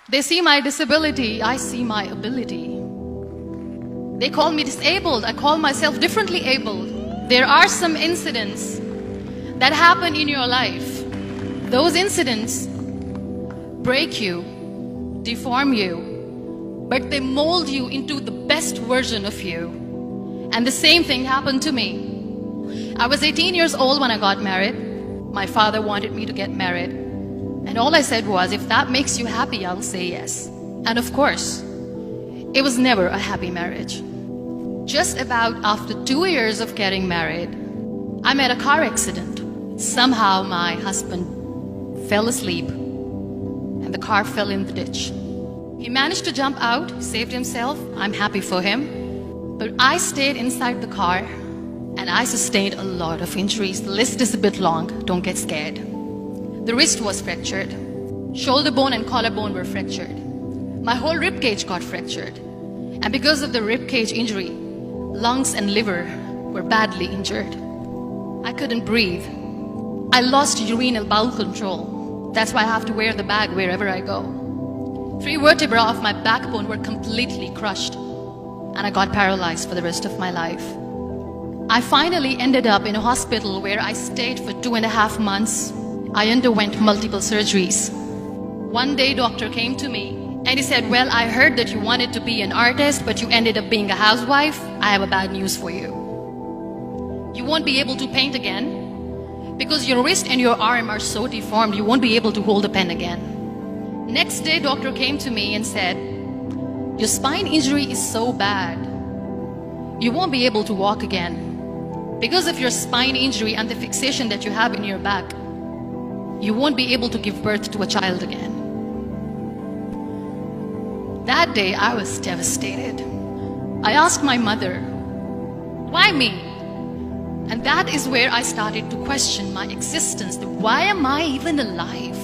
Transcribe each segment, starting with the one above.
They see my disability, I see my ability. They call me disabled, I call myself differently abled. There are some incidents that happen in your life. Those incidents break you, deform you, but they mold you into the best version of you. And the same thing happened to me. I was 18 years old when I got married. My father wanted me to get married. And all I said was, if that makes you happy, I'll say yes. And of course, it was never a happy marriage. Just about after 2 years of getting married, I met a car accident. Somehow my husband fell asleep and the car fell in the ditch. He managed to jump out, saved himself. I'm happy for him. But I stayed inside the car and I sustained a lot of injuries. The list is a bit long, don't get scared. The wrist was fractured. Shoulder bone and collarbone were fractured. My whole rib cage got fractured. And because of the rib cage injury, lungs and liver were badly injured. I couldn't breathe. I lost urinary bowel control. That's why I have to wear the bag wherever I go. 3 vertebrae of my backbone were completely crushed. And I got paralyzed for the rest of my life. I finally ended up in a hospital where I stayed for 2.5 months. I underwent multiple surgeries. One day, doctor came to me and he said, well, I heard that you wanted to be an artist, but you ended up being a housewife. I have a bad news for you. You won't be able to paint again because your wrist and your arm are so deformed, you won't be able to hold a pen again. Next day, doctor came to me and said, your spine injury is so bad, you won't be able to walk again. Because of your spine injury and the fixation that you have in your back, you won't be able to give birth to a child again. That day, I was devastated. I asked my mother, why me? And that is where I started to question my existence. Why am I even alive?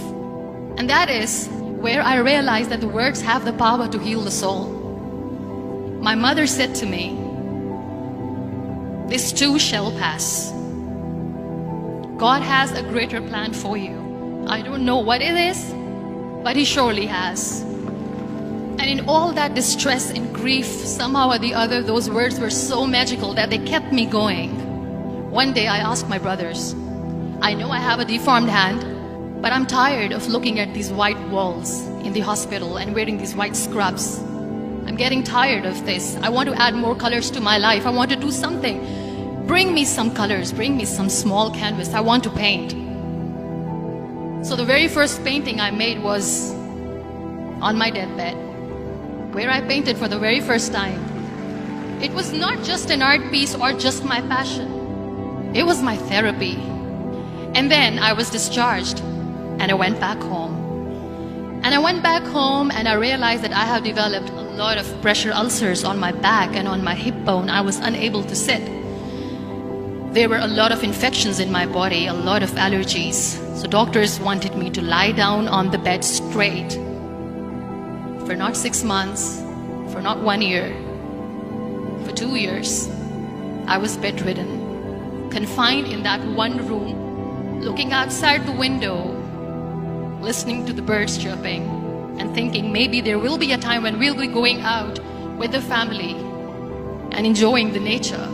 And that is where I realized that the words have the power to heal the soul. My mother said to me, this too shall pass. God has a greater plan for you. I don't know what it is, but He surely has. And in all that distress and grief, somehow or the other, those words were so magical that they kept me going. One day I asked my brothers, I know I have a deformed hand, but I'm tired of looking at these white walls in the hospital and wearing these white scrubs. I'm getting tired of this. I want to add more colors to my life. I want to do something. Bring me some colors. Bring me some small canvas. I want to paint. So the very first painting I made was on my deathbed, where I painted for the very first time. It was not just an art piece or just my passion. It was my therapy. And then I was discharged and I went back home. And I went back home and I realized that I have developed a lot of pressure ulcers on my back and on my hip bone. I was unable to sit. There were a lot of infections in my body, a lot of allergies. So doctors wanted me to lie down on the bed straight for not 6 months, for not 1 year, for 2 years. I was bedridden, confined in that one room, looking outside the window, listening to the birds chirping, and thinking maybe there will be a time when we'll be going out with the family and enjoying the nature.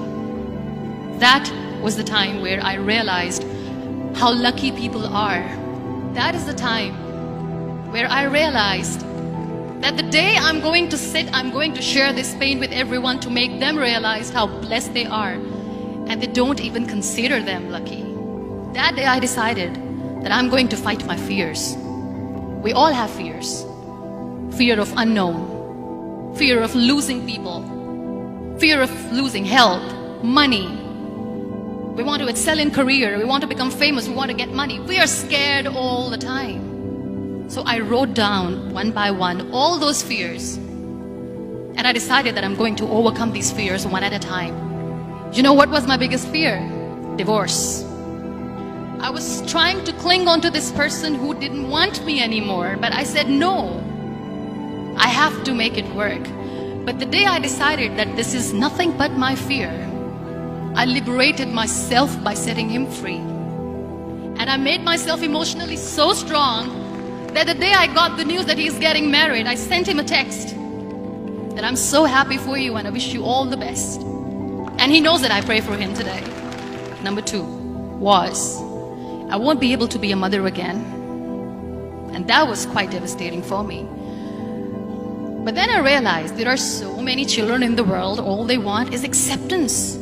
That was the time where I realized how lucky people are. That is the time where I realized that the day I'm going to sit, I'm going to share this pain with everyone to make them realize how blessed they are, and they don't even consider them lucky. That day I decided that I'm going to fight my fears. We all have fears. Fear of unknown, fear of losing people, fear of losing health, money. We want to excel in career, we want to become famous, we want to get money. We are scared all the time. So I wrote down one by one all those fears. And I decided that I'm going to overcome these fears one at a time. You know what was my biggest fear? Divorce. I was trying to cling on to this person who didn't want me anymore, but I said no. I have to make it work. But the day I decided that this is nothing but my fear, I liberated myself by setting him free. And I made myself emotionally so strong that the day I got the news that he's getting married, I sent him a text that I'm so happy for you and I wish you all the best. And he knows that I pray for him today. Number 2 was, I won't be able to be a mother again. And that was quite devastating for me. But then I realized there are so many children in the world, all they want is acceptance.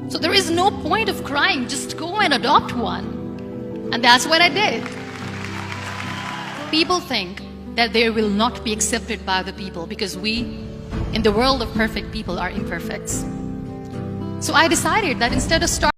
So there is no point of crying, just go and adopt one. And that's what I did. People think that they will not be accepted by the people because we, in the world of perfect people, are imperfect. So I decided that instead of starting